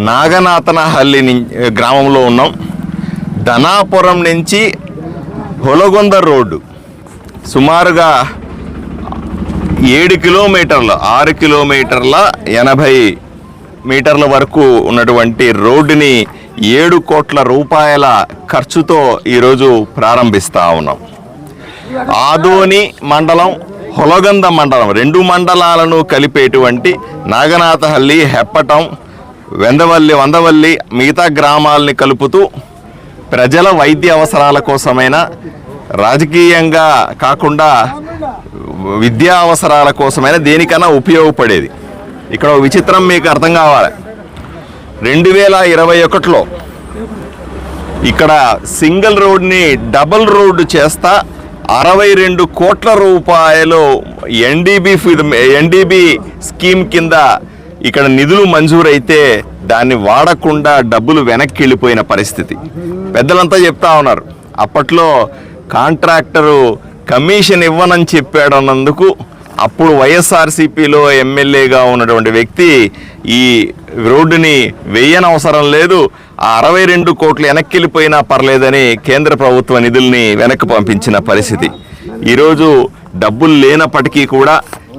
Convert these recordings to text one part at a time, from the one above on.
నాగనాథనహల్లి గ్రామంలో ఉన్నాం. ధనాపురం నుంచి హొలగొంద రోడ్డు సుమారుగా 7 కిలోమీటర్లు 6 కిలోమీటర్ల 80 మీటర్ల వరకు ఉన్నటువంటి రోడ్డుని 7 కోట్ల రూపాయల ఖర్చుతో ఈరోజు ప్రారంభిస్తూ ఉన్నాం. ఆదోని మండలం, హొలగొంద మండలం 2 మండలాలను కలిపేటువంటి నాగనాథహల్లి, హెప్పటం, వందవల్లి మిగతా గ్రామాలని కలుపుతూ ప్రజల వైద్య అవసరాల కోసమైనా, రాజకీయంగా కాకుండా విద్యా అవసరాల కోసమైనా దేనికన్నా ఉపయోగపడేది. ఇక్కడ విచిత్రం మీకు అర్థం కావాలి. 2021లో ఇక్కడ సింగిల్ రోడ్ని డబుల్ రోడ్డు చేస్తా 62 కోట్ల రూపాయలు ఎన్డీబీ స్కీమ్ కింద ఇక్కడ నిధులు మంజూరైతే దాన్ని వాడకుండా డబ్బులు వెనక్కి వెళ్ళిపోయిన పరిస్థితి. పెద్దలంతా చెప్తా ఉన్నారు, అప్పట్లో కాంట్రాక్టరు కమిషన్ ఇవ్వనని చెప్పాడన్నందుకు అప్పుడు వైఎస్ఆర్సీపీలో ఎమ్మెల్యేగా ఉన్నటువంటి వ్యక్తి ఈ రోడ్డుని వేయనవసరం లేదు, ఆ 62 కోట్లు వెనక్కి వెళ్ళిపోయినా పర్లేదని కేంద్ర ప్రభుత్వ నిధుల్ని వెనక్కి పంపించిన పరిస్థితి. ఈరోజు డబ్బులు లేనప్పటికీ కూడా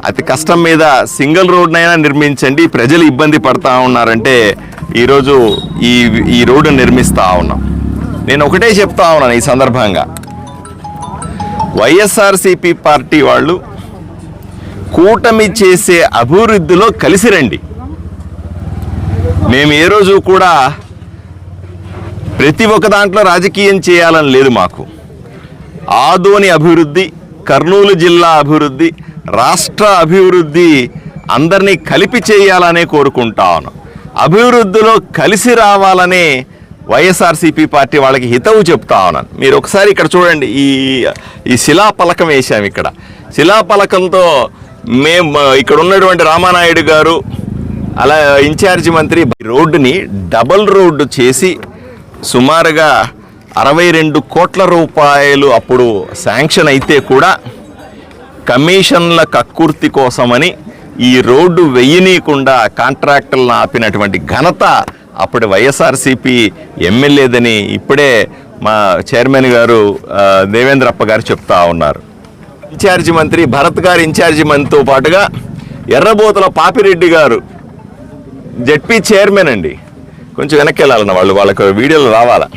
అతి కష్టం మీద సింగిల్ రోడ్నైనా నిర్మించండి, ప్రజలు ఇబ్బంది పడతా ఉన్నారంటే ఈరోజు ఈ రోడ్డు నిర్మిస్తూ ఉన్నాం. నేను ఒకటే చెప్తా ఉన్నాను ఈ సందర్భంగా, వైఎస్ఆర్సీపీ పార్టీ వాళ్ళు కూటమి చేసే అభివృద్ధిలో కలిసి రండి. మేము ఏ రోజు కూడా ప్రతి ఒక్క దాంట్లో రాజకీయం చేయాలని లేదు మాకు. ఆదోని అభివృద్ధి, కర్నూలు జిల్లా అభివృద్ధి, రాష్ట్ర అభివృద్ధి అందరినీ కలిపి చేయాలనే కోరుకుంటా ఉన్నాం. అభివృద్ధిలో కలిసి రావాలనే వైఎస్ఆర్సీపీ పార్టీ వాళ్ళకి హితవు చెప్తా ఉన్నాను. మీరు ఒకసారి ఇక్కడ చూడండి, ఈ శిలాపలకం వేసాం. ఇక్కడ శిలాపలకంతో మేము ఇక్కడ ఉన్నటువంటి రామానాయుడు గారు, అలా ఇన్ఛార్జి మంత్రి రోడ్డుని డబుల్ రోడ్డు చేసి సుమారుగా 62 కోట్ల రూపాయలు అప్పుడు శాంక్షన్ అయితే కూడా కమిషన్ల కక్కుర్తి కోసమని ఈ రోడ్డు వెయ్యనీయకుండా కాంట్రాక్టర్లను ఆపినటువంటి ఘనత అప్పుడు వైఎస్ఆర్సీపీ ఎమ్మెల్యేదని ఇప్పుడే మా చైర్మన్ గారు దేవేంద్రప్ప గారు చెప్తా ఉన్నారు. ఇన్ఛార్జి మంత్రి భరత్ గారు ఇన్ఛార్జి మంత్రితో పాటుగా ఎర్రబోతుల పాపిరెడ్డి గారు జెడ్పీ చైర్మన్ అండి, కొంచెం వెనక్కి వెళ్ళాలన్న వాళ్ళకు వీడియోలు రావాలా.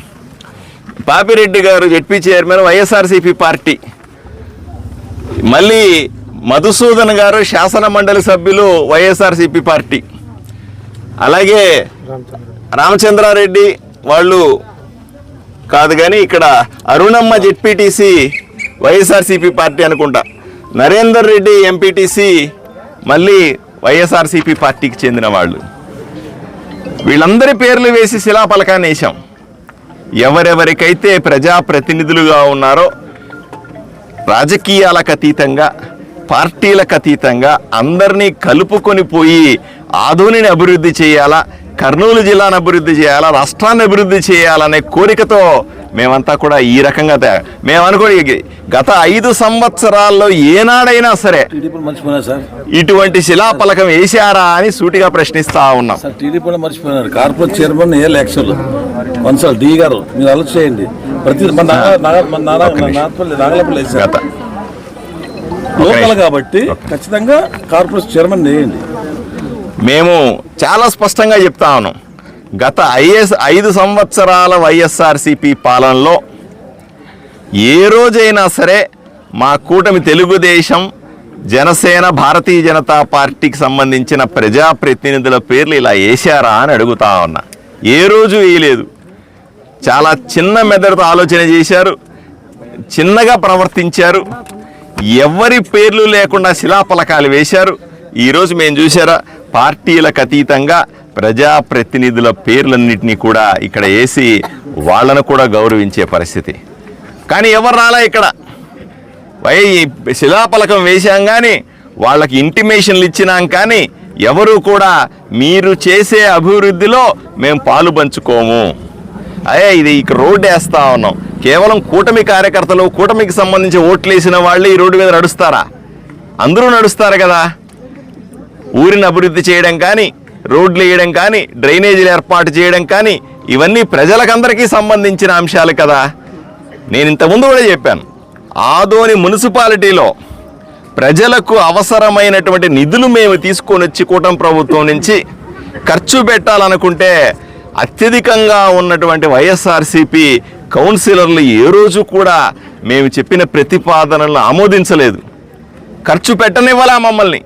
పాపిరెడ్డి గారు జెడ్పీ చైర్మన్ వైఎస్ఆర్సీపీ పార్టీ, మళ్ళీ మధుసూదన్ గారు శాసన మండలి సభ్యులు వైఎస్ఆర్సీపీ పార్టీ, అలాగే రామచంద్రారెడ్డి వాళ్ళు కాదు కానీ ఇక్కడ అరుణమ్మ జెడ్పీటీసీ వైఎస్ఆర్సీపీ పార్టీ అనుకుంటా, నరేందర్ రెడ్డి ఎంపీటీసీ మళ్ళీ వైఎస్ఆర్సీపీ పార్టీకి చెందిన వాళ్ళు. వీళ్ళందరి పేర్లు వేసి శిలాఫలకాన్ని వేశాం. ఎవరెవరికైతే ప్రజాప్రతినిధులుగా ఉన్నారో రాజకీయాలకు అతీతంగా, పార్టీలకు అతీతంగా అందరినీ కలుపుకొని పోయి ఆదోనిని అభివృద్ధి చేయాలా, కర్నూలు జిల్లాను అభివృద్ధి చేయాలా, రాష్ట్రాన్ని అభివృద్ధి చేయాలనే కోరికతో మేమంతా కూడా ఈ రకంగా మేము అనుకోని గత 5 సంవత్సరాల్లో ఏనాడైనా సరే ఇటువంటి శిలాఫలకం వేశారా అని సూటిగా ప్రశ్నిస్తా ఉన్నాం. టీడీపీ మర్చిపోయినారు. కార్పొరేట్ చైర్మన్ ఏ లక్షలు కొన్సార్లు డి గారు మీరు ఆలోచన చేయండి. ప్రతి లోకల్ కాబట్టి ఖచ్చితంగా కార్పొరేట్ చైర్మన్ వేయండి. మేము చాలా స్పష్టంగా చెప్తా ఉన్నాం, గత 5 సంవత్సరాల వైఎస్ఆర్సీపీ పాలనలో ఏ రోజైనా సరే మా కూటమి తెలుగుదేశం, జనసేన, భారతీయ జనతా పార్టీకి సంబంధించిన ప్రజాప్రతినిధుల పేర్లు ఇలా వేశారా అని అడుగుతా ఉన్నా. ఏ రోజు వేయలేదు. చాలా చిన్న మెదడుతో ఆలోచన చేశారు, చిన్నగా ప్రవర్తించారు, ఎవరి పేర్లు లేకుండా శిలాఫలకాలు వేశారు. ఈరోజు మేము చూసారా, పార్టీలకు అతీతంగా ప్రజాప్రతినిధుల పేర్లన్నింటినీ కూడా ఇక్కడ వేసి వాళ్ళను కూడా గౌరవించే పరిస్థితి. కానీ ఎవరు రాలా ఇక్కడ. శిలాఫలకం వేశాం కానీ వాళ్ళకి ఇంటిమేషన్లు ఇచ్చినాం కానీ ఎవరు కూడా మీరు చేసే అభివృద్ధిలో మేము పాలు పంచుకోము. ఇది ఇక రోడ్డు వేస్తా ఉన్నాం. కేవలం కూటమి కార్యకర్తలు, కూటమికి సంబంధించి ఓట్లు వేసిన వాళ్ళు ఈ రోడ్డు మీద నడుస్తారా? అందరూ నడుస్తారు కదా. ఊరిని అభివృద్ధి చేయడం కానీ, రోడ్లు వేయడం కానీ డ్రైనేజీలు ఏర్పాటు చేయడం కానీ ఇవన్నీ ప్రజలకందరికీ సంబంధించిన అంశాలు కదా. నేను ఇంతకుముందు కూడా చెప్పాను, ఆదోని మున్సిపాలిటీలో ప్రజలకు అవసరమైనటువంటి నిధులు మేము తీసుకొని వచ్చి కూటమి ప్రభుత్వం నుంచి ఖర్చు పెట్టాలనుకుంటే అత్యధికంగా ఉన్నటువంటి వైఎస్ఆర్సీపీ కౌన్సిలర్లు ఏ రోజు కూడా మేము చెప్పిన ప్రతిపాదనలను ఆమోదించలేదు, ఖర్చు పెట్టనివ్వలా మమ్మల్ని.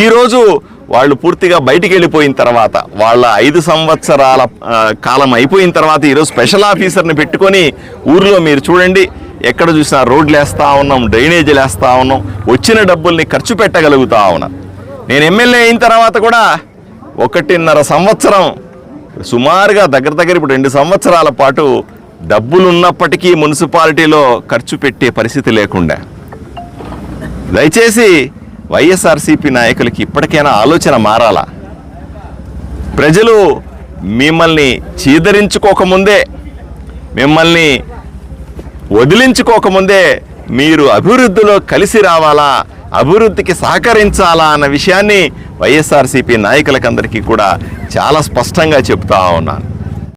ఈరోజు వాళ్ళు పూర్తిగా బయటికి వెళ్ళిపోయిన తర్వాత, వాళ్ళ 5 సంవత్సరాల కాలం అయిపోయిన తర్వాత ఈరోజు స్పెషల్ ఆఫీసర్ని పెట్టుకొని ఊర్లో మీరు చూడండి, ఎక్కడ చూసినా రోడ్లు వేస్తూ ఉన్నాం, డ్రైనేజీలు వేస్తూ ఉన్నాం, వచ్చిన డబ్బుల్ని ఖర్చు పెట్టగలుగుతా ఉన్నాం. నేను ఎమ్మెల్యే అయిన తర్వాత కూడా 1.5 సంవత్సరం సుమారుగా దగ్గర ఇప్పుడు 2 సంవత్సరాల పాటు డబ్బులు ఉన్నప్పటికీ మున్సిపాలిటీలో ఖర్చు పెట్టే పరిస్థితి లేకుండా. దయచేసి వైఎస్ఆర్సీపీ నాయకులకి ఇప్పటికైనా ఆలోచన మారాలా. ప్రజలు మిమ్మల్ని చీదరించుకోకముందే, మిమ్మల్ని వదిలించుకోకముందే మీరు అభివృద్ధిలో కలిసి రావాలా, అభివృద్ధికి సహకరించాలా అన్న విషయాన్ని వైఎస్ఆర్సీపీ నాయకులకందరికీ కూడా చాలా స్పష్టంగా చెప్తా ఉన్నాను.